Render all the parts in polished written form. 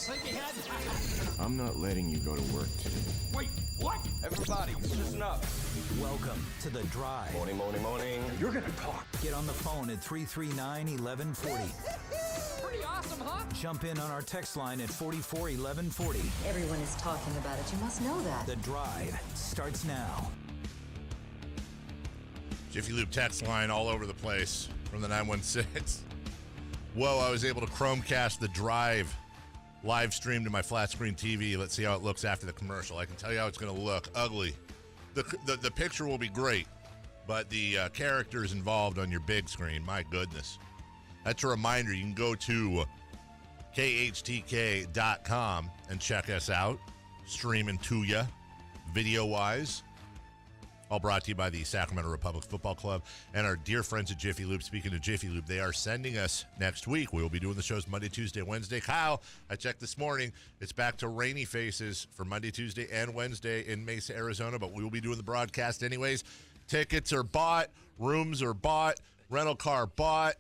Sleepyhead. I'm not letting you go to work today. Wait, what? Everybody, listen up. Welcome to The Drive. Morning. You're gonna talk. Get on the phone at 339-1140. Pretty awesome, huh? Jump in on our text line at 441140. Everyone is talking about it. You must know that. The Drive starts now. Jiffy Lube text line all over the place from the 916. Whoa, I was able to Chromecast The Drive live stream to my flat screen TV. Let's see how it looks after the commercial. I can tell you how it's going to look. Ugly. The picture will be great, but the characters involved on your big screen, my goodness. That's a reminder. You can go to KHTK.com and check us out, streaming to you, video-wise. All brought to you by the Sacramento Republic Football Club and our dear friends at Jiffy Lube. Speaking of Jiffy Lube, they are sending us next week. We will be doing the shows Monday, Tuesday, Wednesday. Kyle, I checked this morning. It's back to rainy faces for Monday, Tuesday, and Wednesday in Mesa, Arizona, but we will be doing the broadcast anyways. Tickets are bought. Rooms are bought. Rental car bought.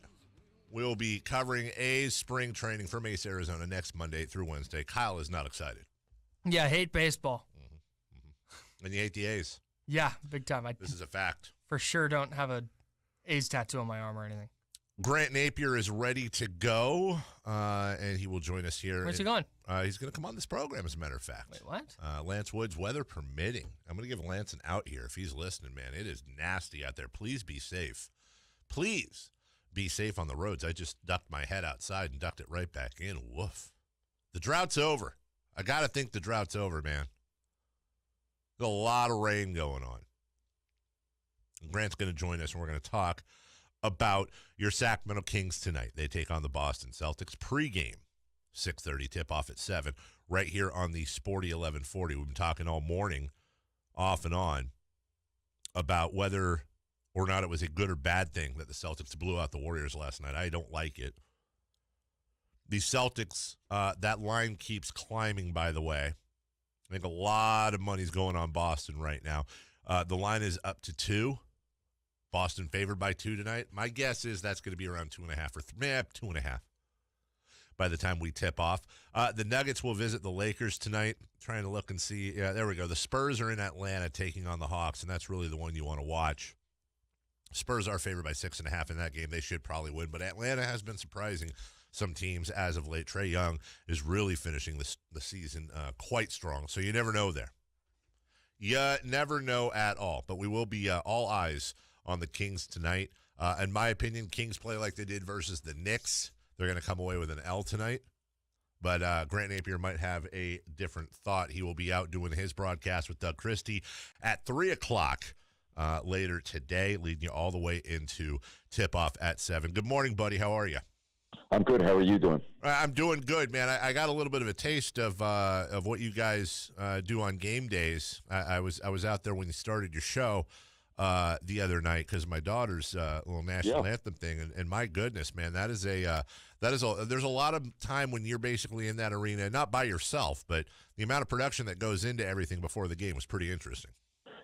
We will be covering A's spring training for Mesa, Arizona next Monday through Wednesday. Kyle is not excited. Yeah, I hate baseball. And you hate the A's. Yeah, big time. This is a fact. For sure don't have a A's tattoo on my arm or anything. Grant Napear is ready to go, and he will join us here. Where's he going? He's going to come on this program, as a matter of fact. Wait, what? Lance Woods, weather permitting. I'm going to give Lance an out here if he's listening, man. It is nasty out there. Please be safe. Please be safe on the roads. I just ducked my head outside and ducked it right back in. Woof. The drought's over. I got to think the drought's over, man. There's a lot of rain going on. Grant's going to join us, and we're going to talk about your Sacramento Kings tonight. They take on the Boston Celtics pregame, 6:30 tip-off at 7, right here on the Sporty 1140. We've been talking all morning, off and on, about whether or not it was a good or bad thing that the Celtics blew out the Warriors last night. I don't like it. The Celtics, that line keeps climbing, by the way. I think a lot of money's going on Boston right now. The line is up to 2. Boston favored by 2 tonight. My guess is that's going to be around 2.5 or 2.5 by the time we tip off. The Nuggets will visit the Lakers tonight, trying to look and see. Yeah, there we go. The Spurs are in Atlanta taking on the Hawks, and that's really the one you want to watch. Spurs are favored by 6.5 in that game. They should probably win, but Atlanta has been surprising some teams as of late. Trae Young is really finishing the season quite strong, so you never know there. You never know at all, but we will be all eyes on the Kings tonight. In my opinion, Kings play like they did versus the Knicks. They're going to come away with an L tonight, but Grant Napear might have a different thought. He will be out doing his broadcast with Doug Christie at 3 o'clock later today, leading you all the way into tip-off at 7. Good morning, buddy. How are you? I'm good. How are you doing? I'm doing good, man. I got a little bit of a taste of what you guys do on game days. I was out there when you started your show the other night because of my daughter's little national anthem thing, and my goodness, man, there's a lot of time when you're basically in that arena, not by yourself, but the amount of production that goes into everything before the game was pretty interesting.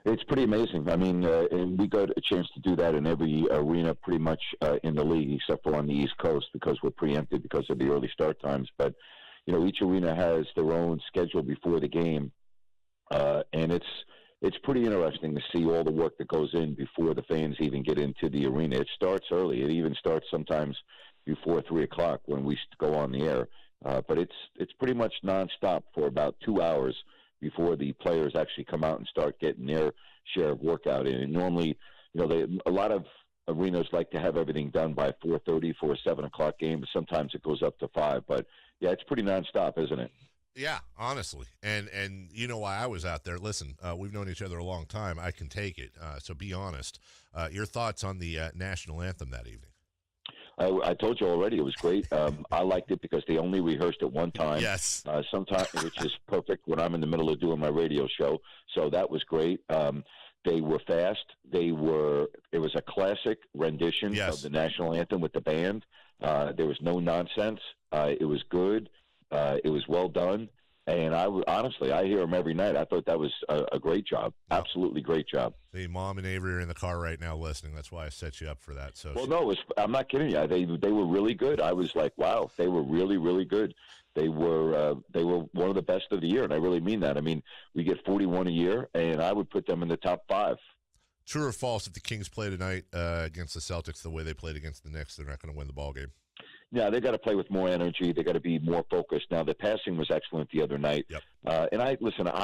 It's pretty amazing. I mean, and we got a chance to do that in every arena pretty much in the league, except for on the East Coast because we're preempted because of the early start times. But, you know, each arena has their own schedule before the game, and it's pretty interesting to see all the work that goes in before the fans even get into the arena. It starts early. It even starts sometimes before 3 o'clock when we go on the air. But it's pretty much nonstop for about 2 hours before the players actually come out and start getting their share of workout in. And normally, you know, a lot of arenas like to have everything done by 4:30 for a 7 o'clock game, but sometimes it goes up to 5. But, yeah, it's pretty nonstop, isn't it? Yeah, honestly. And you know why I was out there. Listen, we've known each other a long time. I can take it. So be honest. Your thoughts on the national anthem that evening? I told you already it was great. I liked it because they only rehearsed it one time. Yes. Sometimes, which is perfect when I'm in the middle of doing my radio show. So that was great. They were fast. It was a classic rendition of the national anthem with the band. There was no nonsense. It was good. It was well done. And honestly, I hear him every night. I thought that was a great job. Absolutely great job. The Mom and Avery are in the car right now listening. That's why I set you up for that. So, well, no, I'm not kidding you. They were really good. I was like, wow, they were really, really good. They were one of the best of the year, and I really mean that. I mean, we get 41 a year, and I would put them in the top 5. True or false, if the Kings play tonight against the Celtics the way they played against the Knicks, they're not going to win the ball game? Yeah, they got to play with more energy. They got to be more focused. Now, the passing was excellent the other night. Yep. And I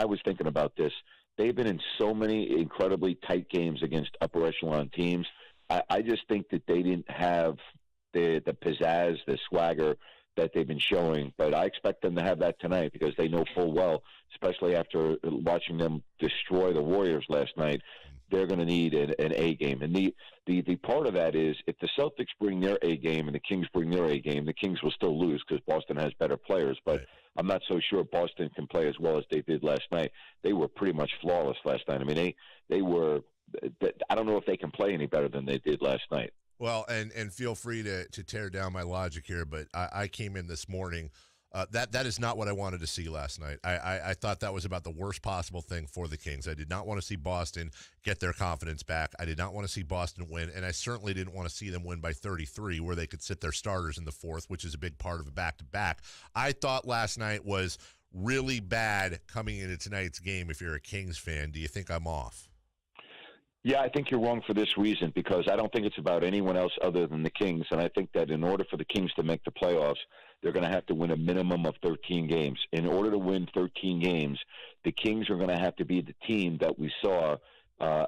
was thinking about this. They've been in so many incredibly tight games against upper echelon teams. I just think that they didn't have the pizzazz, the swagger that they've been showing. But I expect them to have that tonight because they know full well, especially after watching them destroy the Warriors last night, they're going to need an A game. And the part of that is if the Celtics bring their A game and the Kings bring their A game, the Kings will still lose because Boston has better players. But I'm not so sure Boston can play as well as they did last night. They were pretty much flawless last night. I mean, they were – I don't know if they can play any better than they did last night. Well, and feel free to tear down my logic here, but I came in this morning – that is not what I wanted to see last night. I thought that was about the worst possible thing for the Kings. I did not want to see Boston get their confidence back. I did not want to see Boston win, and I certainly didn't want to see them win by 33 where they could sit their starters in the fourth, which is a big part of a back-to-back. I thought last night was really bad coming into tonight's game if you're a Kings fan. Do you think I'm off? Yeah, I think you're wrong for this reason because I don't think it's about anyone else other than the Kings, and I think that in order for the Kings to make the playoffs, they're going to have to win a minimum of 13 games. In order to win 13 games, the Kings are going to have to be the team that we saw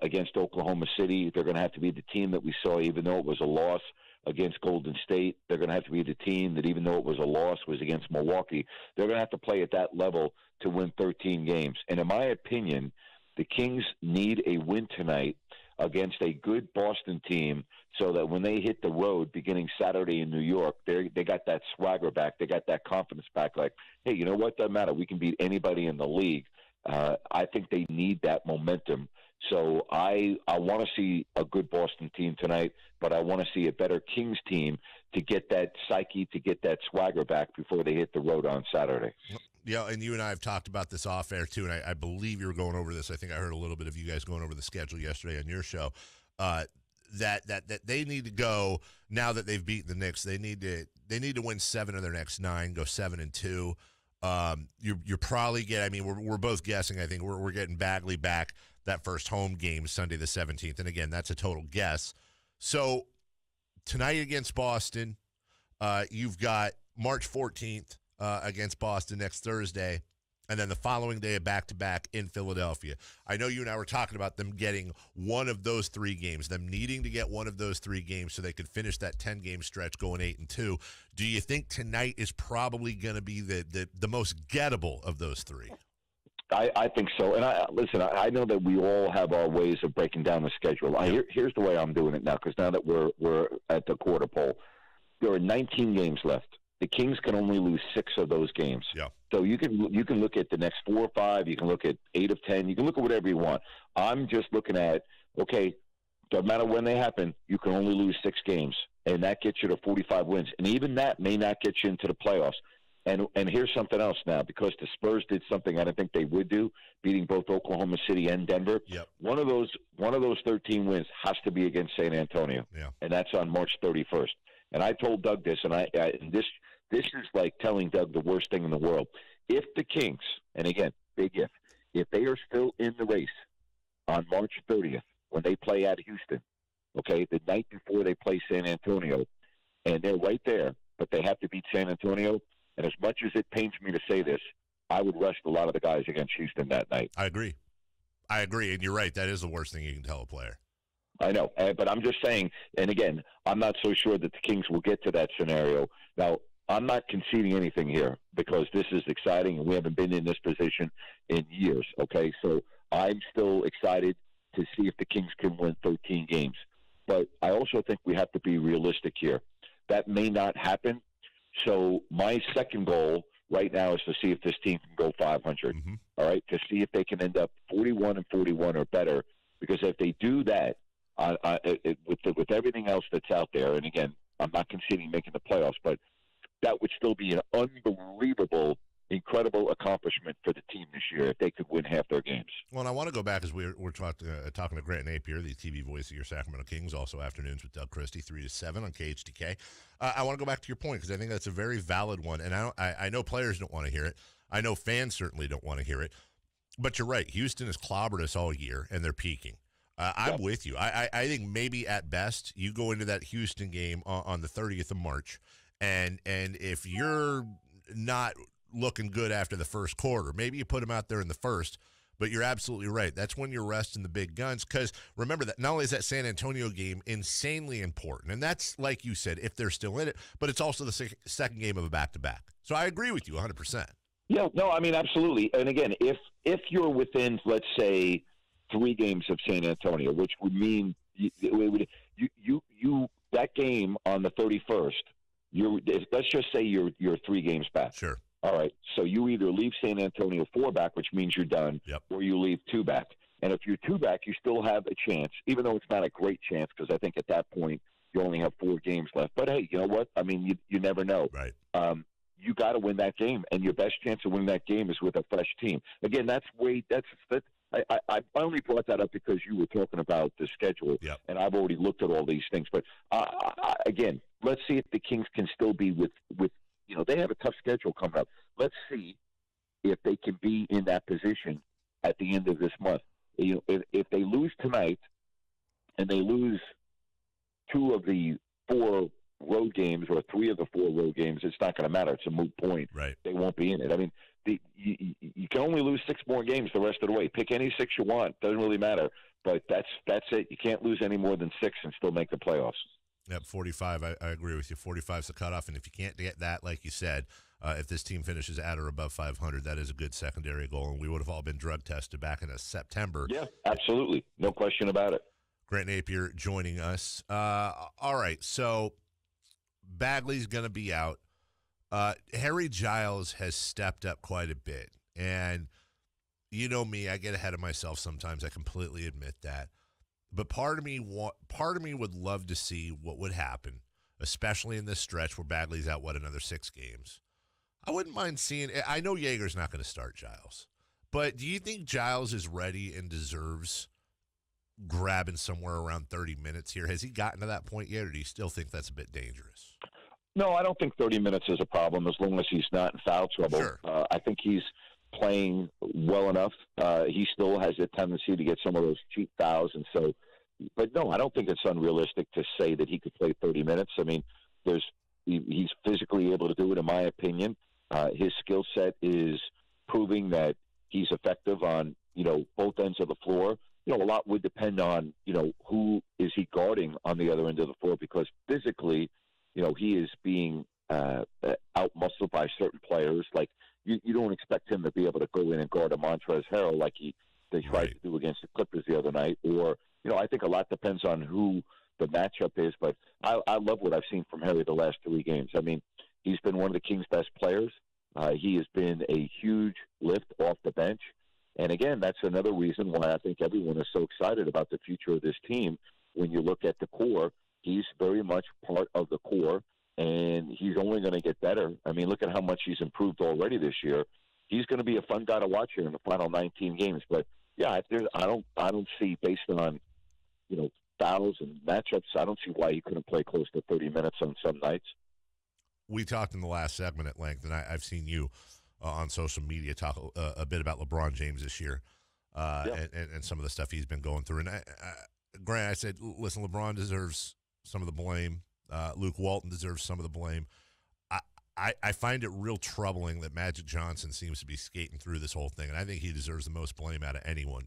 against Oklahoma City. They're going to have to be the team that we saw even though it was a loss against Golden State. They're going to have to be the team that even though it was a loss was against Milwaukee. They're going to have to play at that level to win 13 games. And in my opinion, the Kings need a win tonight against a good Boston team so that when they hit the road beginning Saturday in New York, they got that swagger back. They got that confidence back like, hey, you know what? Doesn't matter. We can beat anybody in the league. I think they need that momentum. So I want to see a good Boston team tonight, but I want to see a better Kings team to get that psyche, to get that swagger back before they hit the road on Saturday. Yeah, and you and I have talked about this off air too, and I believe you were going over this. I think I heard a little bit of you guys going over the schedule yesterday on your show. That they need to go now that they've beaten the Knicks. They need to win 7 of their next 9, go 7-2. You're probably getting. I mean, we're both guessing. I think we're getting Bagley back that first home game Sunday the 17th, and again, that's a total guess. So tonight against Boston, you've got March 14th. Against Boston next Thursday, and then the following day a back-to-back in Philadelphia. I know you and I were talking about them getting one of those 3 games, them needing to get one of those 3 games so they could finish that 10-game stretch going 8-2. Do you think tonight is probably going to be the most gettable of those 3? I think so. And I know that we all have our ways of breaking down the schedule. Here's the way I'm doing it now, because now that we're at the quarter pole, there are 19 games left. The Kings can only lose 6 of those games. Yeah. So you can look at the next 4 or 5. You can look at 8 of 10. You can look at whatever you want. I'm just looking at, okay, doesn't matter when they happen, you can only lose 6 games, and that gets you to 45 wins. And even that may not get you into the playoffs. And here's something else now, because the Spurs did something I didn't think they would do, beating both Oklahoma City and Denver. Yep. One of those 13 wins has to be against San Antonio, and that's on March 31st. And I told Doug this, and this is like telling Doug the worst thing in the world. If the Kings, and again, big if they are still in the race on March 30th when they play at Houston, okay, the night before they play San Antonio, and they're right there, but they have to beat San Antonio, and as much as it pains me to say this, I would rest a lot of the guys against Houston that night. I agree, and you're right. That is the worst thing you can tell a player. I know, but I'm just saying, and again, I'm not so sure that the Kings will get to that scenario. Now, I'm not conceding anything here because this is exciting, and we haven't been in this position in years, okay? So I'm still excited to see if the Kings can win 13 games. But I also think we have to be realistic here. That may not happen. So my second goal right now is to see if this team can go 500, all right, to see if they can end up 41-41 or better, because if they do that, with everything else that's out there, and again, I'm not conceding making the playoffs, but that would still be an unbelievable, incredible incredible accomplishment for the team this year if they could win half their games. Well, and I want to go back as we're talking to Grant Napear, the TV voice of your Sacramento Kings, also afternoons with Doug Christie, 3 to 7 on KHTK. I want to go back to your point because I think that's a very valid one, and I know players don't want to hear it. I know fans certainly don't want to hear it. But you're right. Houston has clobbered us all year, and they're peaking. I'm with you. I think maybe at best you go into that Houston game on the 30th of March, and if you're not looking good after the first quarter, maybe you put them out there in the first. But you're absolutely right. That's when you're resting the big guns. Because remember that not only is that San Antonio game insanely important, and that's, like you said, if they're still in it, but it's also the second game of a back-to-back. So I agree with you 100%. Yeah, no, I mean, absolutely. And again, if you're within, let's say, 3 games of San Antonio, which would mean you that game on the 31st, let's just say you're 3 games back. Sure. All right, so you either leave San Antonio 4 back, which means you're done, or you leave 2 back. And if you're 2 back, you still have a chance, even though it's not a great chance, because I think at that point you only have 4 games left. But hey, you know what? I mean, you never know. Right. You got to win that game, and your best chance of winning that game is with a fresh team. Again, I only brought that up because you were talking about the schedule, and I've already looked at all these things. But again, let's see if the Kings can still be with. They have a tough schedule coming up. Let's see if they can be in that position at the end of this month. If they lose tonight and they lose 2 of the 4 road games or 3 of the 4 road games, it's not going to matter. It's a moot point. Right. They won't be in it. I mean, you can only lose 6 more games the rest of the way. Pick any 6 you want. Doesn't really matter. But that's it. You can't lose any more than 6 and still make the playoffs. Yep, 45. I agree with you. 45 is the cutoff, and if you can't get that, like you said, if this team finishes at or above 500, that is a good secondary goal, and we would have all been drug tested back in September. Yeah, absolutely. No question about it. Grant Napear joining us. All right, so Bagley's going to be out. Harry Giles has stepped up quite a bit, and you know me, I get ahead of myself sometimes. I completely admit that. But part of me would love to see what would happen, especially in this stretch where Bagley's out, another 6 games. I wouldn't mind seeing – I know Yeager's not going to start Giles. But do you think Giles is ready and deserves grabbing somewhere around 30 minutes here? Has he gotten to that point yet, or do you still think that's a bit dangerous? No, I don't think 30 minutes is a problem as long as he's not in foul trouble. Sure. I think he's playing well enough. He still has a tendency to get some of those cheap fouls, and but no, I don't think it's unrealistic to say that he could play 30 minutes. I mean, he's physically able to do it, in my opinion. His skill set is proving that he's effective on both ends of the floor. A lot would depend on who is he guarding on the other end of the floor, because physically, he is being out-muscled by certain players. Like you don't expect him to be able to go in and guard a Montrezl Harrell like they tried to do against the Clippers the other night. Or I think a lot depends on who the matchup is. But I love what I've seen from Harry the last 3 games. I mean, he's been one of the Kings' best players. He has been a huge lift off the bench. And again, that's another reason why I think everyone is so excited about the future of this team. When you look at the core, he's very much part of the core, and he's only going to get better. I mean, look at how much he's improved already this year. He's going to be a fun guy to watch here in the final 19 games. But yeah, I don't see, based on fouls and matchups, I don't see why he couldn't play close to 30 minutes on some nights. We talked in the last segment at length, and I've seen you on social media talk a bit about LeBron James this year and some of the stuff he's been going through. And Grant, I said, listen, LeBron deserves some of the blame. Luke Walton deserves some of the blame. I find it real troubling that Magic Johnson seems to be skating through this whole thing, and I think he deserves the most blame out of anyone.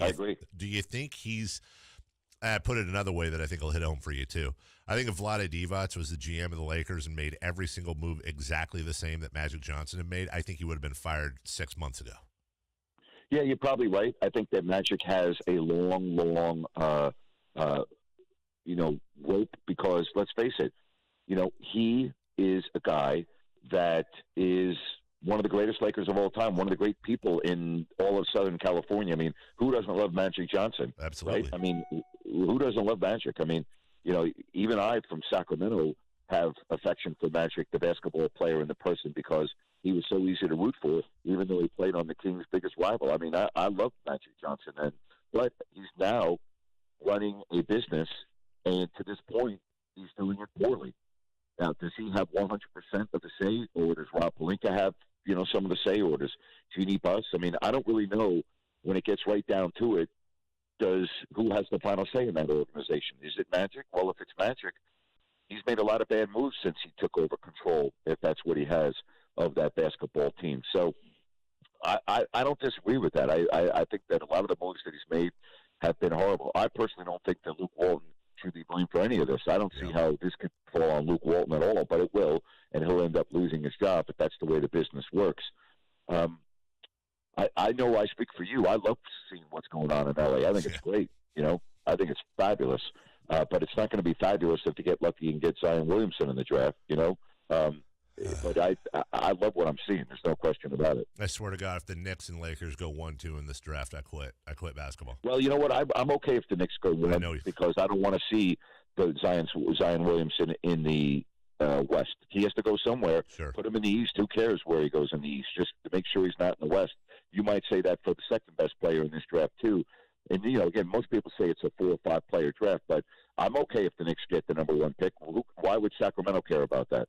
I agree. Do you think he's put it another way that I think will hit home for you, too. I think if Vlade Divac was the GM of the Lakers and made every single move exactly the same that Magic Johnson had made, I think he would have been fired 6 months ago. Yeah, you're probably right. I think that Magic has a long rope, because let's face it, he is a guy that is one of the greatest Lakers of all time, one of the great people in all of Southern California. I mean, who doesn't love Magic Johnson? Absolutely. Right? I mean, who doesn't love Magic? I mean, even I from Sacramento have affection for Magic, the basketball player and the person, because he was so easy to root for, even though he played on the Kings' biggest rival. I mean, I love Magic Johnson, but he's now running a business, and to this point, he's doing it poorly. Now, does he have 100% of the say, or does Rob Pelinka have, some of the say, or does Jeannie Buss? I mean, I don't really know when it gets right down to it. Who has the final say in that organization? Is it Magic? Well, if it's Magic, he's made a lot of bad moves since he took over control, if that's what he has, of that basketball team. So I don't disagree with that. I think that a lot of the moves that he's made have been horrible. I personally don't think that Luke Walton should be blamed for any of this. I don't see how this could fall on Luke Walton at all, but it will, and he'll end up losing his job, but that's the way the business works. I know I speak for you. I love seeing what's going on in L.A. I think it's great. I think it's fabulous. But it's not going to be fabulous if they get lucky and get Zion Williamson in the draft, But I love what I'm seeing. There's no question about it. I swear to God, if the Knicks and Lakers go 1-2 in this draft, I quit. I quit basketball. Well, you know what? I'm okay if the Knicks go 1, because I don't want to see the Zion Williamson in the West. He has to go somewhere. Sure. Put him in the East. Who cares where he goes in the East? Just to make sure he's not in the West. You might say that for the second best player in this draft too. And again, most people say it's a 4 or 5 player draft, but I'm okay if the Knicks get the number 1 pick. Why would Sacramento care about that?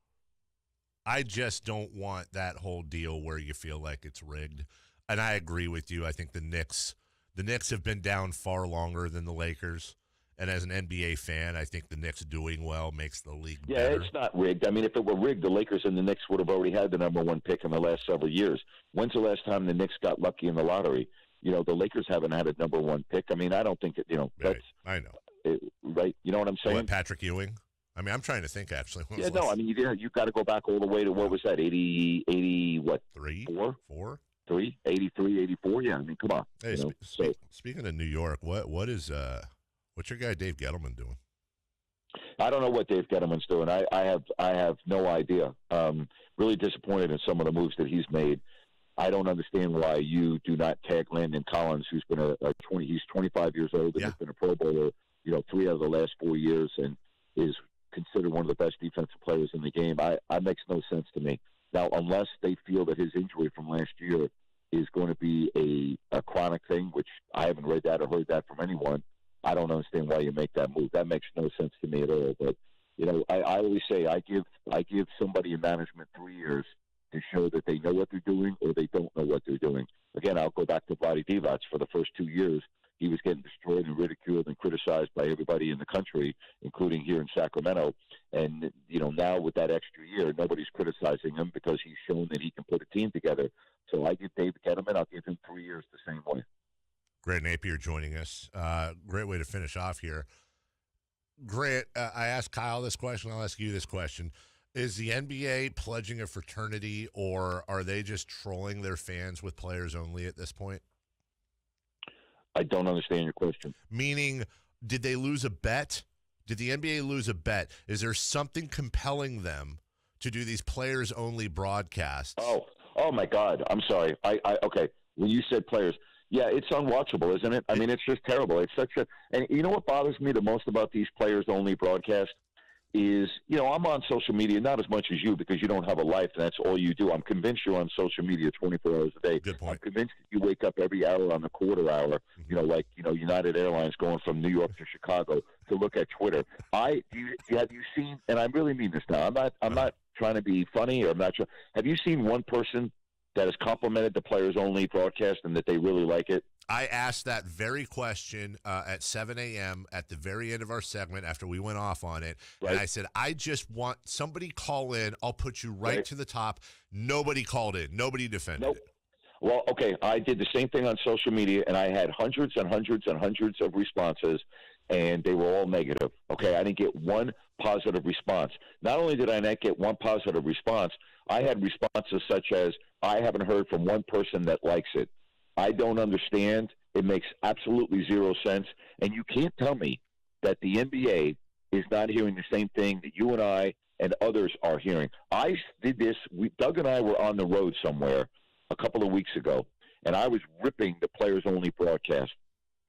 I just don't want that whole deal where you feel like it's rigged. And I agree with you. I think the Knicks have been down far longer than the Lakers. And as an NBA fan, I think the Knicks doing well makes the league better. It's not rigged. I mean, if it were rigged, the Lakers and the Knicks would have already had the number 1 pick in the last several years. When's the last time the Knicks got lucky in the lottery? The Lakers haven't had a number 1 pick. I mean, I don't think right. That's I know. Right? You know what I'm saying? What, Patrick Ewing? I mean, I'm trying to think, actually. I mean, you got to go back all the way to, what was that, 80 what? 3? 4? 3? 83, 84? Yeah, I mean, come on. Hey, speaking of New York, what's your guy Dave Gettleman doing? I don't know what Dave Gettleman's doing. I have no idea. Really disappointed in some of the moves that he's made. I don't understand why you do not tag Landon Collins, who's been he's 25 years old and has been a Pro Bowler, 3 out of the last 4 years, and is considered one of the best defensive players in the game. That makes no sense to me. Now, unless they feel that his injury from last year is going to be a chronic thing, which I haven't read that or heard that from anyone, I don't understand why you make that move. That makes no sense to me at all. But I always say I give somebody in management 3 years to show that they know what they're doing or they don't know what they're doing. Again, I'll go back to Vlade Divac. For the first 2 years, he was getting destroyed and ridiculed and criticized by everybody in the country, including here in Sacramento. And, now with that extra year, nobody's criticizing him because he's shown that he can put a team together. So I give Dave Gettleman, I'll give him 3 years the same way. Grant Napear joining us. Great way to finish off here. Grant, I asked Kyle this question. I'll ask you this question. Is the NBA pledging a fraternity, or are they just trolling their fans with players only at this point? I don't understand your question. Meaning, did they lose a bet? Did the NBA lose a bet? Is there something compelling them to do these players-only broadcasts? Oh my God. I'm sorry. Okay. When you said players, yeah, it's unwatchable, isn't it? I mean, it's just terrible. It's and you know what bothers me the most about these players-only broadcasts is, I'm on social media, not as much as you because you don't have a life and that's all you do. I'm convinced you're on social media 24 hours a day. Good point. I'm convinced that you wake up every hour on the quarter hour, like United Airlines going from New York to Chicago to look at Twitter. Have you seen, and I really mean this now, I'm not trying to be funny, or I'm not sure. Have you seen one person that has complimented the players-only broadcast and that they really like it? I asked that very question at 7 a.m. at the very end of our segment after we went off on it. Right. And I said, I just want somebody call in. I'll put you right to the top. Nobody called in. Nobody defended it. Well, okay, I did the same thing on social media, and I had hundreds and hundreds and hundreds of responses, and they were all negative. Okay, I didn't get one positive response. Not only did I not get one positive response, I had responses such as, I haven't heard from one person that likes it. I don't understand. It makes absolutely zero sense. And you can't tell me that the NBA is not hearing the same thing that you and I and others are hearing. I did this. Doug and I were on the road somewhere a couple of weeks ago, and I was ripping the players-only broadcast.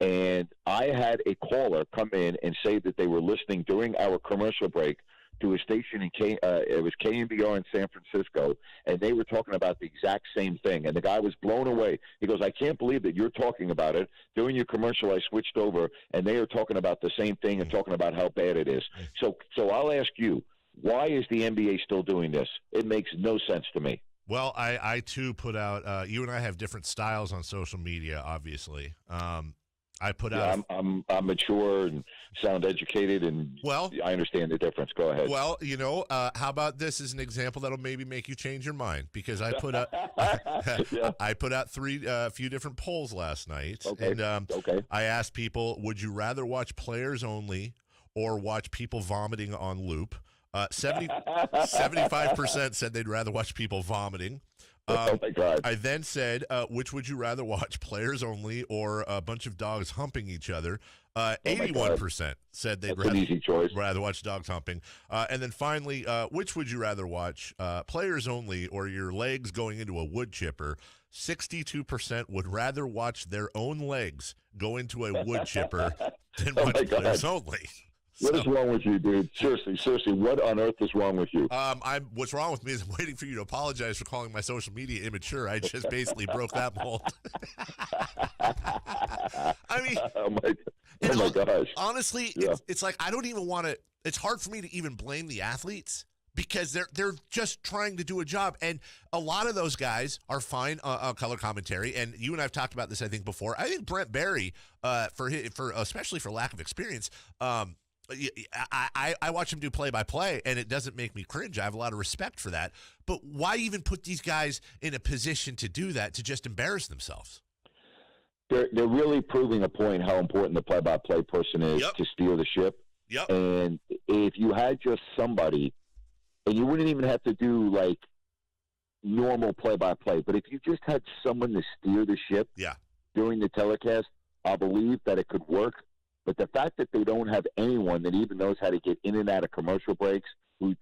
And I had a caller come in and say that they were listening during our commercial break to a station in it was KNBR in San Francisco, and they were talking about the exact same thing. And the guy was blown away. He goes, "I can't believe that you're talking about it. During your commercial, I switched over, and they are talking about the same thing and talking about how bad it is." So I'll ask you, why is the NBA still doing this? It makes no sense to me. Well, I too put out. You and I have different styles on social media, obviously. I put out. I'm mature and sound educated, and I understand the difference. Go ahead. Well, how about this as an example that'll maybe make you change your mind? Because I put out, I put out a few different polls last night, and I asked people, would you rather watch players only or watch people vomiting on loop? 75% said they'd rather watch people vomiting. Oh my God! I then said, which would you rather watch, players only or a bunch of dogs humping each other? 81% said they'd rather watch dogs humping. And then finally, which would you rather watch, players only or your legs going into a wood chipper? 62% would rather watch their own legs go into a wood chipper than watch players only. What is wrong with you, dude? Seriously, what on earth is wrong with you? What's wrong with me is I'm waiting for you to apologize for calling my social media immature. I just basically broke that mold. I mean, oh my gosh. Honestly, it's like I don't even want to. It's hard for me to even blame the athletes because they're just trying to do a job, and a lot of those guys are fine on color commentary. And you and I've talked about this, I think, before. I think Brent Barry, for especially for lack of experience. I watch him do play-by-play, and it doesn't make me cringe. I have a lot of respect for that. But why even put these guys in a position to do that, to just embarrass themselves? They're really proving a point how important the play-by-play person is to steer the ship. Yep. And if you had just somebody, and you wouldn't even have to do, like, normal play-by-play, but if you just had someone to steer the ship during the telecast, I believe that it could work. But the fact that they don't have anyone that even knows how to get in and out of commercial breaks, you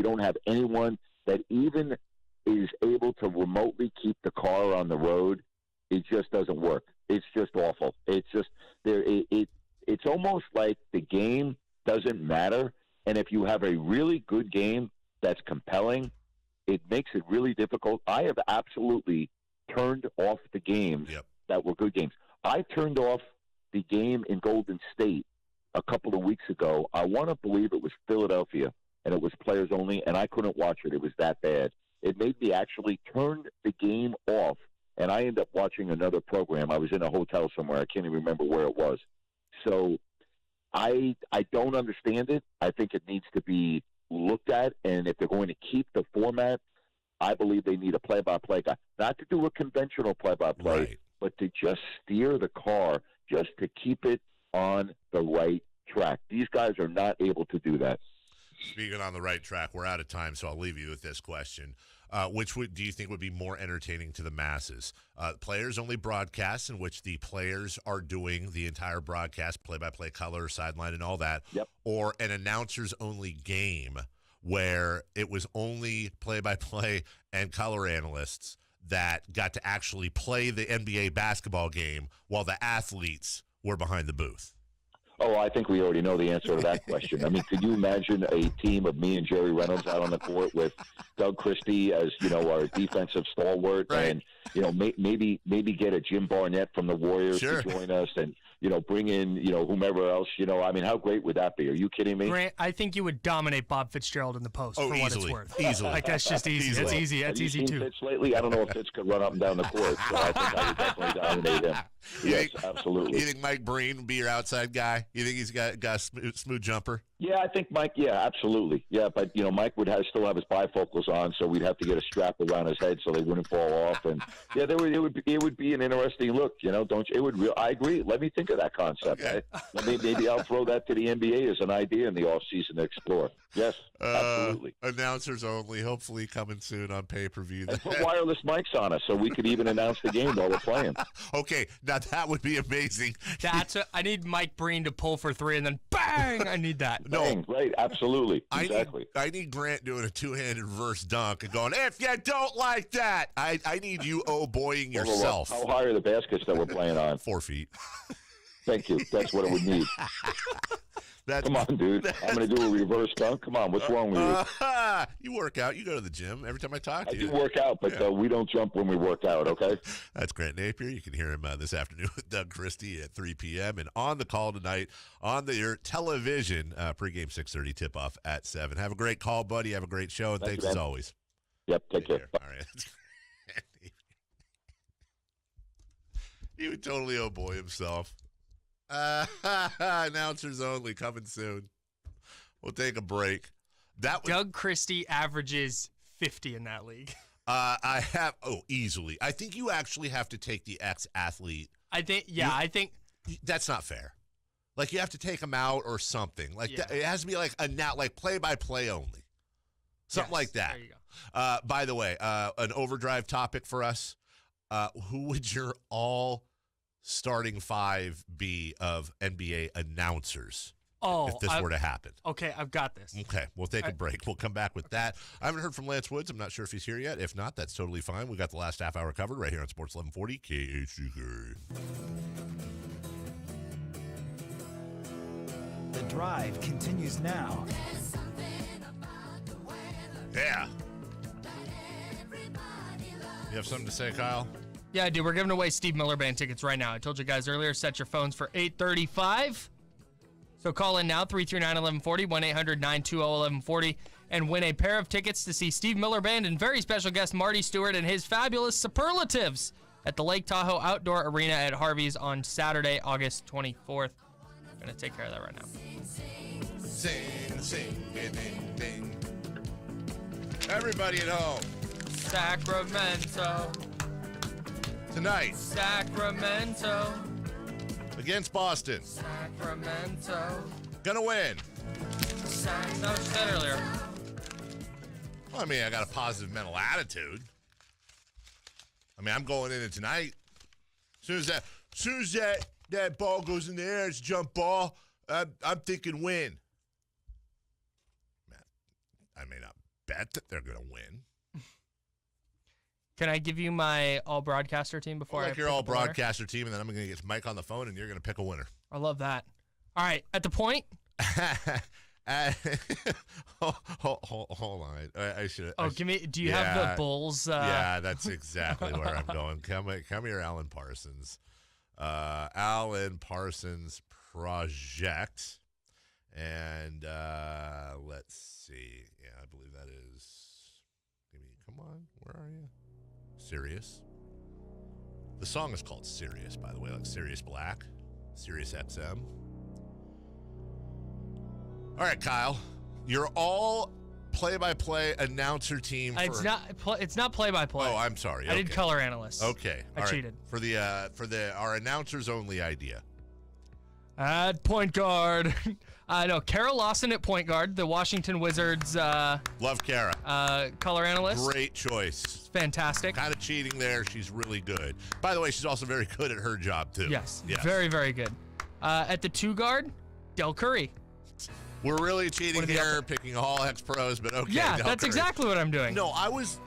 don't have anyone that even is able to remotely keep the car on the road, it just doesn't work. It's just awful. It's just it's almost like the game doesn't matter. And if you have a really good game that's compelling, it makes it really difficult. I have absolutely turned off the games that were good games. I turned off the game in Golden State a couple of weeks ago. I want to believe it was Philadelphia, and it was players only, and I couldn't watch it. It was that bad. It made me actually turn the game off, and I ended up watching another program. I was in a hotel somewhere. I can't even remember where it was. So I don't understand it. I think it needs to be looked at, and if they're going to keep the format, I believe they need a play-by-play guy. Not to do a conventional play-by-play, but to just steer the car, just to keep it on the right track. These guys are not able to do that. Speaking on the right track, we're out of time, so I'll leave you with this question. Which do you think would be more entertaining to the masses? Players-only broadcasts in which the players are doing the entire broadcast, play-by-play, color, sideline, and all that, or an announcers-only game where it was only play-by-play and color analysts that got to actually play the NBA basketball game while the athletes were behind the booth? Oh, I think we already know the answer to that question. I mean, could you imagine a team of me and Jerry Reynolds out on the court with Doug Christie as, our defensive stalwart, and, maybe get a Jim Barnett from the Warriors to join us, and, bring in, whomever else, I mean, how great would that be? Are you kidding me? Grant, I think you would dominate Bob Fitzgerald in the post for what it's worth. Easily. Like, that's just easy. That's easy. That's easy, too. Fitz lately? I don't know if Fitz could run up and down the court, so I think I would definitely dominate him. Yes, absolutely. You think Mike Breen would be your outside guy? You think he's got a smooth jumper? Yeah, I think Mike. Yeah, absolutely. Yeah, but Mike would still have his bifocals on, so we'd have to get a strap around his head so they wouldn't fall off. And it would be an interesting look. Don't you? I agree. Let me think of that concept. Okay. Maybe I'll throw that to the NBA as an idea in the off season to explore. Yes, absolutely. Announcers only. Hopefully coming soon on pay-per-view. And put wireless mics on us so we could even announce the game while we're playing. Okay, now that would be amazing. I need Mike Breen to pull for three and then bang. I need that. No, bang, right? Absolutely, exactly. I need Grant doing a two-handed reverse dunk and going, if you don't like that, I need you boying yourself. How high are the baskets that we're playing on? 4 feet. Thank you. That's what it would need. Come on, dude. I'm going to do a reverse dunk. Come on, what's wrong with you? You work out. You go to the gym every time I talk to I you. do work out, but we don't jump when we work out, okay? That's Grant Napear. You can hear him this afternoon with Doug Christie at 3 p.m. And on the call tonight on your television, pregame 6:30 tip-off at 7. Have a great call, buddy. Have a great show, and thanks as always. Yep, take care. All right. He would totally oh boy himself. Announcers only coming soon. We'll take a break. Doug Christie averages 50 in that league. I have easily. I think you actually have to take the ex-athlete. I think that's not fair. Like you have to take him out or something. Like it has to be like play-by-play only. Something like that. There you go. By the way, an overdrive topic for us. Who would your all starting 5 be of NBA announcers if this were to happen? Okay, I've got this. Okay, we'll take a break. We'll come back with that. I haven't heard from Lance Woods. I'm not sure if he's here yet. If not, that's totally fine. We got the last half hour covered right here on Sports 1140 KHTK. The Drive continues now. Yeah. You have something to say, Kyle? Yeah, dude, we're giving away Steve Miller Band tickets right now. I told you guys earlier, set your phones for 8:35. So call in now, 339-1140, 1-800-920-1140, and win a pair of tickets to see Steve Miller Band and very special guest Marty Stewart and his fabulous Superlatives at the Lake Tahoe Outdoor Arena at Harvey's on Saturday, August 24th. I'm going to take care of that right now. Sing, ding, ding. Everybody at home. Sacramento. Tonight. Sacramento. Against Boston. Sacramento. Gonna win. That was said earlier. Well, I mean, I got a positive mental attitude. I mean, I'm going in it tonight. As soon as that ball goes in the air, it's a jump ball, I'm thinking win. Man, I may not bet that they're going to win. Can I give you my all-broadcaster team before I pick your the all-broadcaster team, and then I'm going to get Mike on the phone, and you're going to pick a winner. I love that. All right, at the point. Hold on. I should. Do you have the Bulls? Yeah, that's exactly where I'm going. Come here, Alan Parsons. Alan Parsons Project. And let's see. Yeah, I believe that is. Come on. Where are you? Sirius. The song is called Sirius, by the way, like Sirius Black, Sirius XM. All right, Kyle, you're all play-by-play announcer team. It's not play-by-play. Oh, I'm sorry. I did color analyst. Okay, I cheated for our announcers only idea. At point guard, I know Kara Lawson at point guard, the Washington Wizards. Love Kara. Color analyst. Great choice. Fantastic. Kind of cheating there. She's really good. By the way, she's also very good at her job too. Yes. Very, very good. At the 2 guard, Del Curry. We're really cheating here, picking all ex-pros, but okay. Yeah, that's exactly what I'm doing. No, I was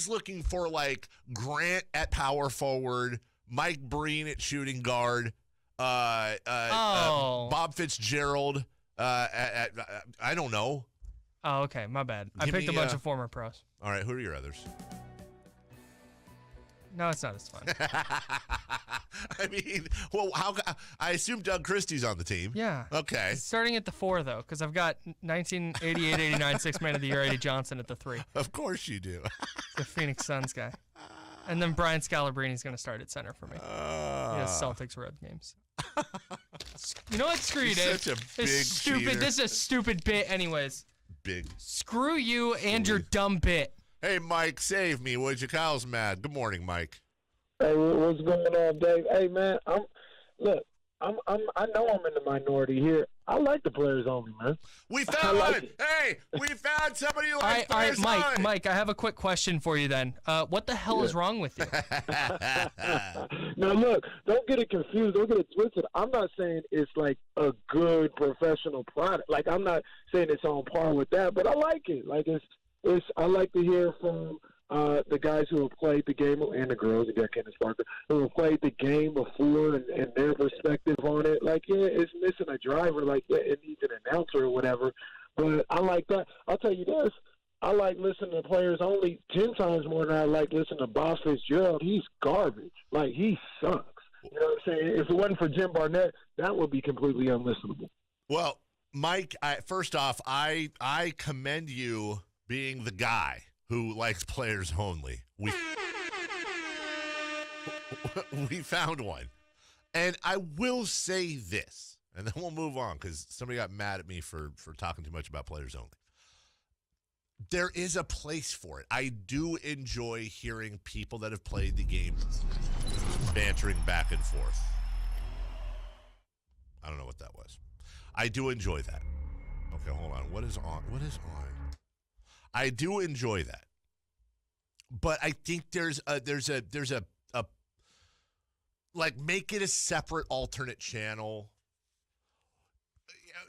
looking for like Grant at power forward, Mike Breen at shooting guard, Bob Fitzgerald at I don't know. Oh, okay, my bad. I picked a bunch of former pros. All right, who are your others? No, it's not as fun. I mean, well, I assume Doug Christie's on the team. Yeah. Okay. Starting at the 4, though, because I've got 1988-89 Sixth Man of the Year Eddie Johnson at the 3. Of course you do. The Phoenix Suns guy. And then Brian Scalabrini's going to start at center for me. He has Celtics road games. You know what? Screw you, Dave. Such a big cheater. This is a stupid bit anyways. Big. Screw you and your dumb bit. Hey, Mike, save me, would you? Kyle's mad. Good morning, Mike. Hey, what's going on, Dave? Hey, man, I know I'm in the minority here. I like the players only, man. We found one. Hey, we found somebody who likes players only. Mike, I have a quick question for you then. What the hell is wrong with you? Now, look, don't get it confused. Don't get it twisted. I'm not saying it's like a good professional product. Like, I'm not saying it's on par with that, but I like it. Like, I like to hear from the guys who have played the game, and the girls, again, Candace Parker, who have played the game before and their perspective on it. Like, yeah, it's missing a driver. Like, yeah, it needs an announcer or whatever. But I like that. I'll tell you this. I like listening to players only 10 times more than I like listening to Boss Fitzgerald. He's garbage. Like, he sucks. You know what I'm saying? If it wasn't for Jim Barnett, that would be completely unlistenable. Well, Mike, first off, I commend you being the guy who likes players only. We found one. And I will say this, and then we'll move on because somebody got mad at me for talking too much about players only. There is a place for it. I do enjoy hearing people that have played the game bantering back and forth. I don't know what that was. I do enjoy that. Okay, hold on. What is on? I do enjoy that. But I think there's a like, make it a separate alternate channel.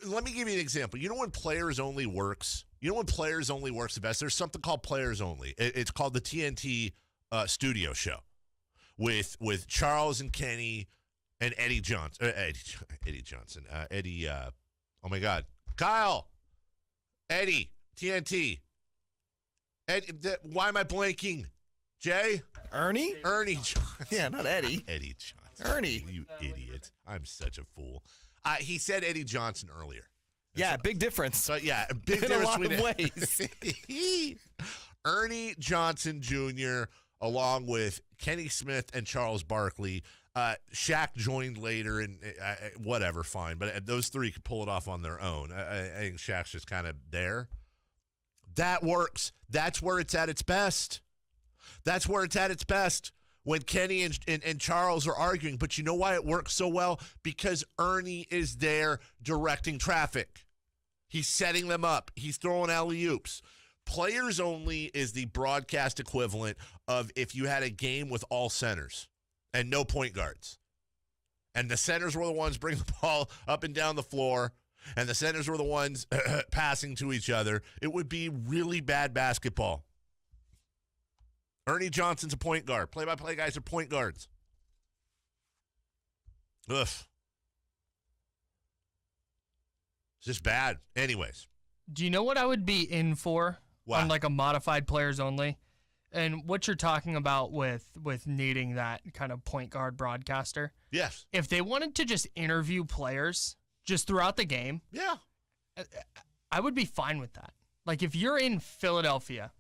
Let me give you an example. You know when Players Only works? You know when Players Only works the best? There's something called Players Only. It's called the TNT Studio Show with Charles and Kenny and Eddie Johnson. Oh my God, Kyle, Eddie, TNT. Why am I blanking? Jay? Ernie Johnson. Yeah, not Eddie. Eddie Johnson. Ernie. You idiot. I'm such a fool. He said Eddie Johnson earlier. Yeah, big difference. So, yeah, big in difference a lot of ways. Ernie Johnson Jr., along with Kenny Smith and Charles Barkley. Shaq joined later, and whatever, fine. But those three could pull it off on their own. I think Shaq's just kind of there. That works. That's where it's at its best. That's where it's at its best when Kenny and Charles are arguing. But you know why it works so well? Because Ernie is there directing traffic. He's setting them up. He's throwing alley-oops. Players Only is the broadcast equivalent of if you had a game with all centers and no point guards. And the centers were the ones bringing the ball up and down the floor, and the centers were the ones passing to each other. It would be really bad basketball. Ernie Johnson's a point guard. Play-by-play guys are point guards. Ugh. It's just bad. Anyways. Do you know what I would be in for on like a modified Players Only? And what you're talking about with needing that kind of point guard broadcaster? Yes. If they wanted to just interview players just throughout the game, yeah, I would be fine with that. Like if you're in Philadelphia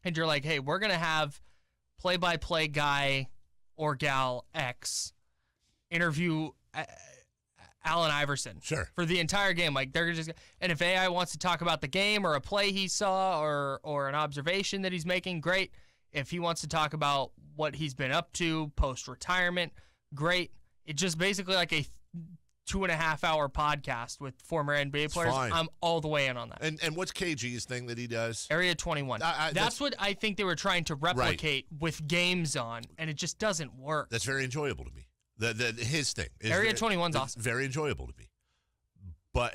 and you're like, hey, we're going to have play-by-play guy or gal X interview Allen Iverson for the entire game. Like they're just, and if AI wants to talk about the game or a play he saw or an observation that he's making, great. If he wants to talk about what he's been up to post-retirement, great. It's just basically like a 2.5 hour podcast with former NBA players. Fine. I'm all the way in on that. And what's KG's thing that he does? Area 21. That's what I think they were trying to replicate with games on, and it just doesn't work. That's very enjoyable to me. His thing. Area 21's awesome. Very enjoyable to me. But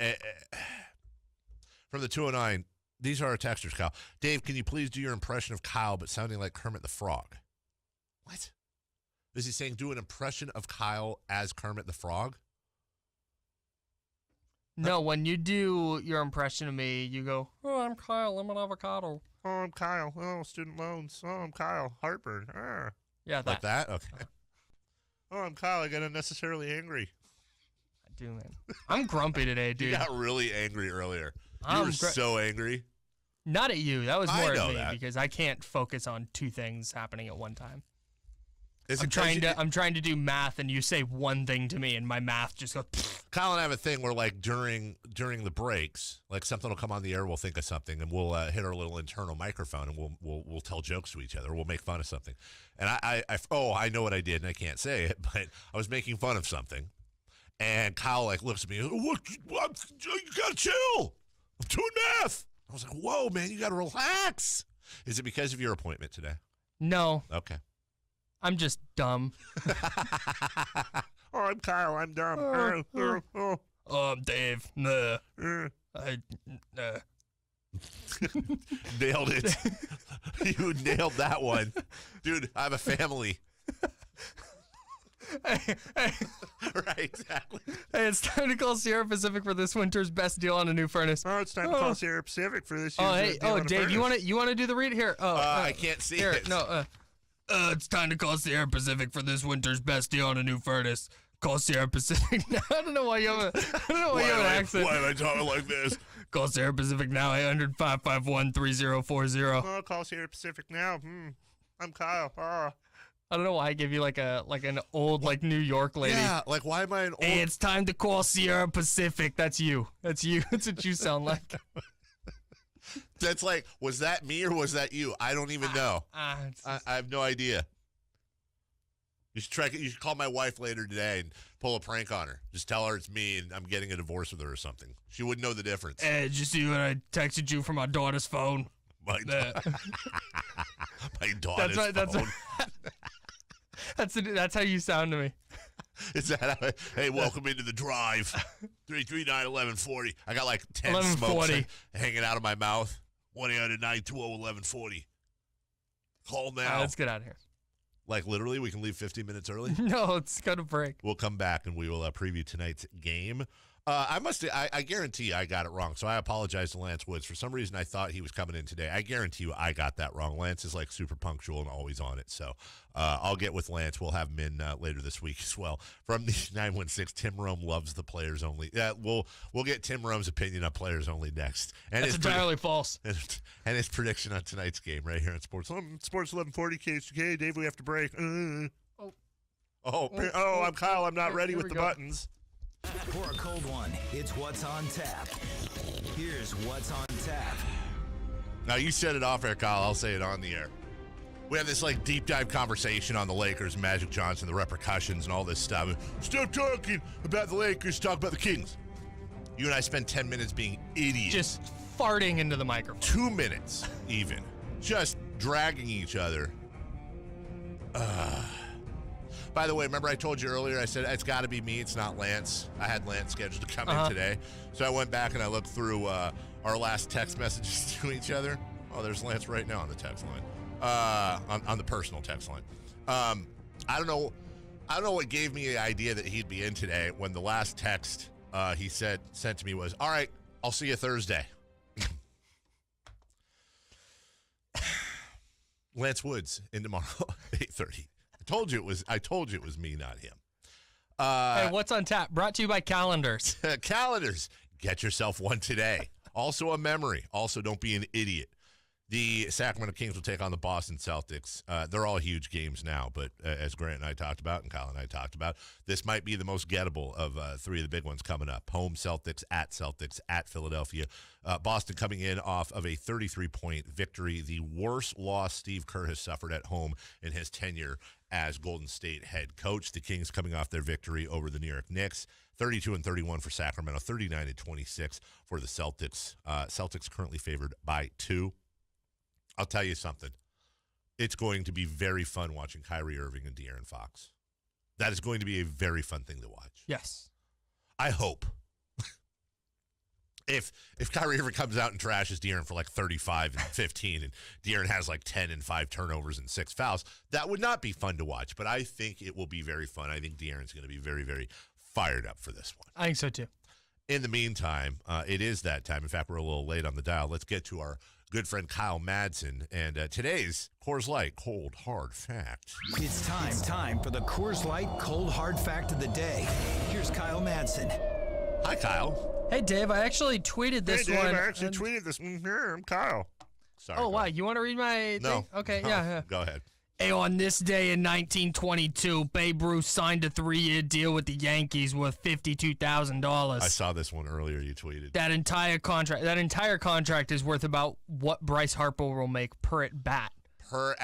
from the 209, these are our texters, Kyle. Dave, can you please do your impression of Kyle but sounding like Kermit the Frog? What? Is he saying do an impression of Kyle as Kermit the Frog? No, when you do your impression of me, you go, oh, I'm Kyle, I'm an avocado. Oh, I'm Kyle. Oh, student loans. Oh, I'm Kyle. Heartburn. Yeah, that. Like that? Okay. Oh, I'm Kyle. I got unnecessarily angry. I do, man. I'm grumpy today, dude. You got really angry earlier. You were so angry. Not at you. That was more at me because I can't focus on two things happening at one time. I'm trying to do math, and you say one thing to me, and my math just goes. Kyle and I have a thing where, like, during the breaks, like something will come on the air, we'll think of something, and we'll hit our little internal microphone, and we'll tell jokes to each other. We'll make fun of something. And I know what I did, and I can't say it, but I was making fun of something, and Kyle like looks at me, what? You gotta chill. I'm doing math. I was like, whoa, man, you gotta relax. Is it because of your appointment today? No. Okay. I'm just dumb. Oh, I'm Kyle. I'm dumb. I'm Dave. Nah. Nailed it. You nailed that one. Dude, I have a family. Right, exactly. Hey, it's time to call Sierra Pacific for this winter's best deal on a new furnace. Oh, it's time to call Sierra Pacific for this Oh, year's hey, oh, Dave, you want to do the read here? Oh, I can't see here, it. No, it's time to call Sierra Pacific for this winter's best deal on a new furnace. Call Sierra Pacific now. I don't know why you have an accent. Why am I talking like this? Call Sierra Pacific now, 800-551-3040. Oh, call Sierra Pacific now. I'm Kyle. I don't know why I give you like an old New York lady. Yeah, like why am I an old? Hey, it's time to call Sierra Pacific. That's you. That's you. That's what you sound like. That's like, was that me or was that you? I don't even know. I have no idea. You should call my wife later today and pull a prank on her. Just tell her it's me and I'm getting a divorce with her or something. She wouldn't know the difference. Hey, did you see what I texted you from my daughter's phone? My daughter's phone. That's how you sound to me. Is that how, hey, welcome into the drive. 339-1140. I got like 10 smokes hanging out of my mouth. 1-800-920-1140. Call now. Let's get out of here. Like literally, we can leave 15 minutes early? No, it's got a break. We'll come back and we will preview tonight's game. I guarantee you I got it wrong, so I apologize to Lance Woods. For some reason, I thought he was coming in today. I guarantee you I got that wrong. Lance is like super punctual and always on it, so I'll get with Lance. We'll have him in later this week as well. From the 916, Tim Rome loves the players only. Yeah, we'll get Tim Rome's opinion on players only next. And that's entirely false. And his prediction on tonight's game right here on Sports 1140 KHK. Dave, we have to break. I'm Kyle. I'm not ready with the buttons. For a cold one, it's What's on Tap. Here's What's on Tap. Now, you said it off air, Kyle. I'll say it on the air. We have this deep dive conversation on the Lakers, Magic Johnson, the repercussions, and all this stuff. Stop talking about the Lakers. Talk about the Kings. You and I spent 10 minutes being idiots. Just farting into the microphone. 2 minutes, even. Just dragging each other. By the way, remember I told you earlier, I said it's got to be me. It's not Lance. I had Lance scheduled to come in today. So I went back and I looked through our last text messages to each other. Oh, there's Lance right now on the text line, on the personal text line. I don't know what gave me the idea that he'd be in today when the last text he sent to me was, all right, I'll see you Thursday. Lance Woods in tomorrow, 8:30. I told you it was me, not him. Hey, What's on Tap? Brought to you by Calendars. Calendars. Get yourself one today. Also a memory. Also, don't be an idiot. The Sacramento Kings will take on the Boston Celtics. They're all huge games now, but as Grant and I talked about and Kyle and I talked about, this might be the most gettable of three of the big ones coming up. Home Celtics, at Philadelphia. Boston coming in off of a 33-point victory, the worst loss Steve Kerr has suffered at home in his tenure as Golden State head coach. The Kings coming off their victory over the New York Knicks, 32-31 for Sacramento, 39-26 for the Celtics. Celtics currently favored by 2. I'll tell you something. It's going to be very fun watching Kyrie Irving and De'Aaron Fox. That is going to be a very fun thing to watch. Yes. I hope. If Kyrie Irving comes out and trashes De'Aaron for 35 and 15 and De'Aaron has 10 and 5 turnovers and 6 fouls, that would not be fun to watch. But I think it will be very fun. I think De'Aaron's going to be very, very fired up for this one. I think so too. In the meantime, it is that time. In fact, we're a little late on the dial. Let's get to our good friend Kyle Madsen and today's Coors Light Cold Hard Fact. It's time for the Coors Light Cold Hard Fact of the Day. Here's Kyle Madsen. Hi, Kyle. Hey, Dave. I actually tweeted this one. I actually tweeted this. I'm Kyle. Sorry. Oh, wow. You want to read my thing? No. Okay, no. yeah. Go ahead. Hey, on this day in 1922, Babe Ruth signed a 3-year deal with the Yankees worth $52,000. I saw this one earlier. You tweeted that entire contract is worth about what Bryce Harper will make per at bat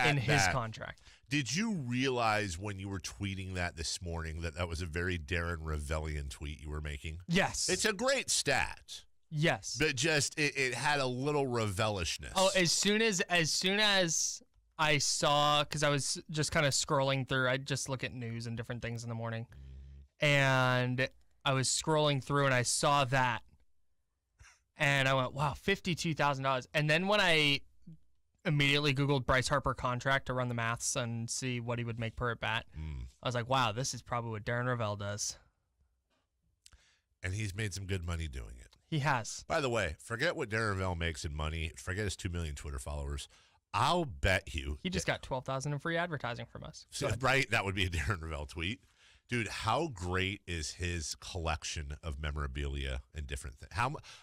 in his contract. Did you realize when you were tweeting that this morning that was a very Darren Revellian tweet you were making? Yes, it's a great stat. Yes, but just it had a little Revellishness. Oh, as soon as I saw, because I was just kind of scrolling through. I just look at news and different things in the morning. And I was scrolling through and I saw that. And I went, wow, $52,000. And then when I immediately Googled Bryce Harper contract to run the maths and see what he would make per at bat, I was like, wow, this is probably what Darren Ravel does. And he's made some good money doing it. He has. By the way, forget what Darren Ravel makes in money. Forget his 2 million Twitter followers. I'll bet you. He just got $12,000 in free advertising from us. So, right? That would be a Darren Ravel tweet. Dude, how great is his collection of memorabilia and different things?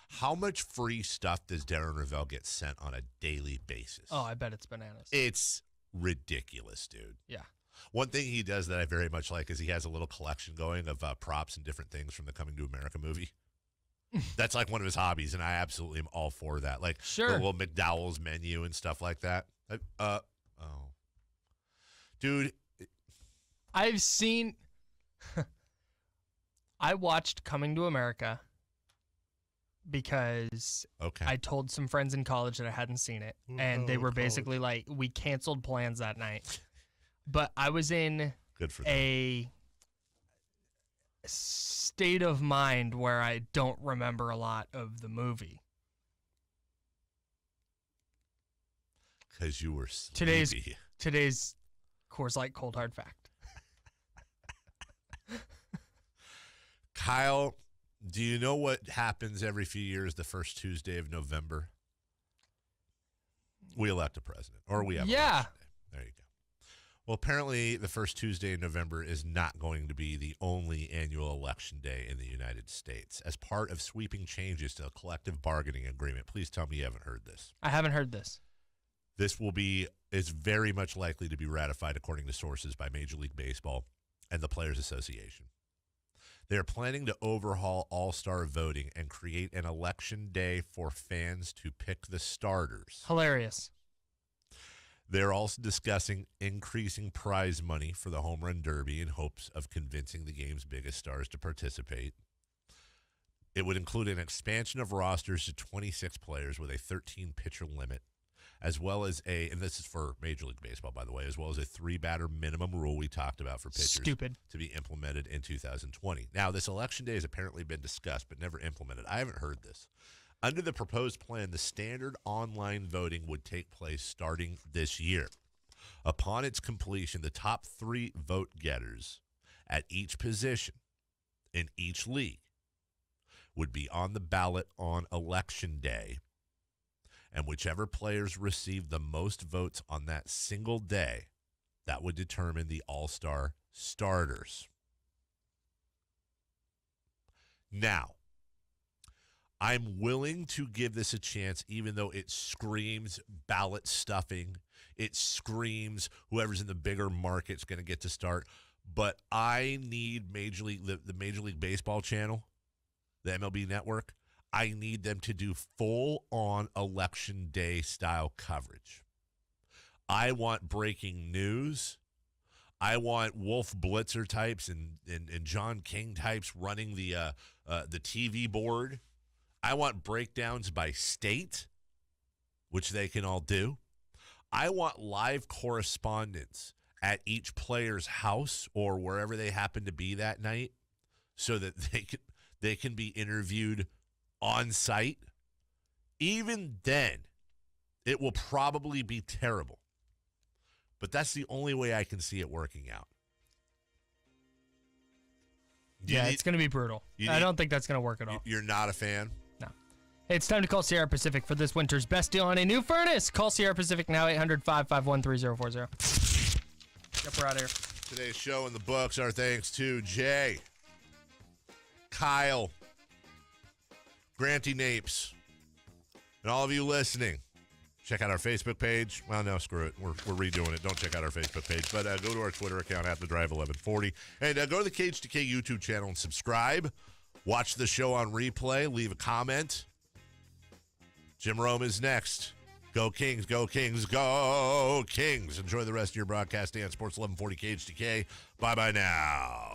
How much free stuff does Darren Ravel get sent on a daily basis? Oh, I bet it's bananas. It's ridiculous, dude. Yeah. One thing he does that I very much like is he has a little collection going of props and different things from the Coming to America movie. That's like one of his hobbies, and I absolutely am all for that. Like the little McDowell's menu and stuff like that. Dude. I've seen... I watched Coming to America because I told some friends in college that I hadn't seen it, and they were basically like, we canceled plans that night. But I was in a state of mind where I don't remember a lot of the movie. Because you were sleepy. Today's Coors Light Cold Hard Fact. Kyle, do you know what happens every few years the first Tuesday of November? We elect a president, or we have election day. There you go. Well, apparently the first Tuesday in November is not going to be the only annual election day in the United States. As part of sweeping changes to a collective bargaining agreement, please tell me you haven't heard this. I haven't heard this. This is very much likely to be ratified, according to sources, by Major League Baseball and the Players Association. They're planning to overhaul all-star voting and create an election day for fans to pick the starters. Hilarious. They're also discussing increasing prize money for the Home Run Derby in hopes of convincing the game's biggest stars to participate. It would include an expansion of rosters to 26 players with a 13-pitcher limit, as well as and this is for Major League Baseball, by the way, as well as a 3-batter minimum rule we talked about for pitchers to be implemented in 2020. Now, this election day has apparently been discussed but never implemented. I haven't heard this. Under the proposed plan, the standard online voting would take place starting this year. Upon its completion, the top 3 vote getters at each position in each league would be on the ballot on election day. And whichever players receive the most votes on that single day, that would determine the all-star starters. Now, I'm willing to give this a chance, even though it screams ballot stuffing. It screams whoever's in the bigger market's going to get to start. But I need the Major League Baseball channel, the MLB network. I need them to do full-on election day style coverage. I want breaking news. I want Wolf Blitzer types and John King types running the TV board. I want breakdowns by state, which they can all do. I want live correspondence at each player's house or wherever they happen to be that night, so that they can be interviewed on site. Even then, it will probably be terrible. But that's the only way I can see it working out. It's going to be brutal. I don't think that's going to work at all. You're not a fan? No. Hey, it's time to call Sierra Pacific for this winter's best deal on a new furnace. Call Sierra Pacific now, 800-551-3040. Yep, we're out of here. Today's show in the books. Our thanks to Jay, Kyle, Granty Napes, and all of you listening. Check out our Facebook page. Well, no, screw it. We're redoing it. Don't check out our Facebook page. But go to our Twitter account at The Drive 1140. And go to the Cage to K YouTube channel and subscribe. Watch the show on replay. Leave a comment. Jim Rome is next. Go Kings, go Kings, go Kings. Enjoy the rest of your broadcast day on Sports 1140 Cage to K. Bye-bye now.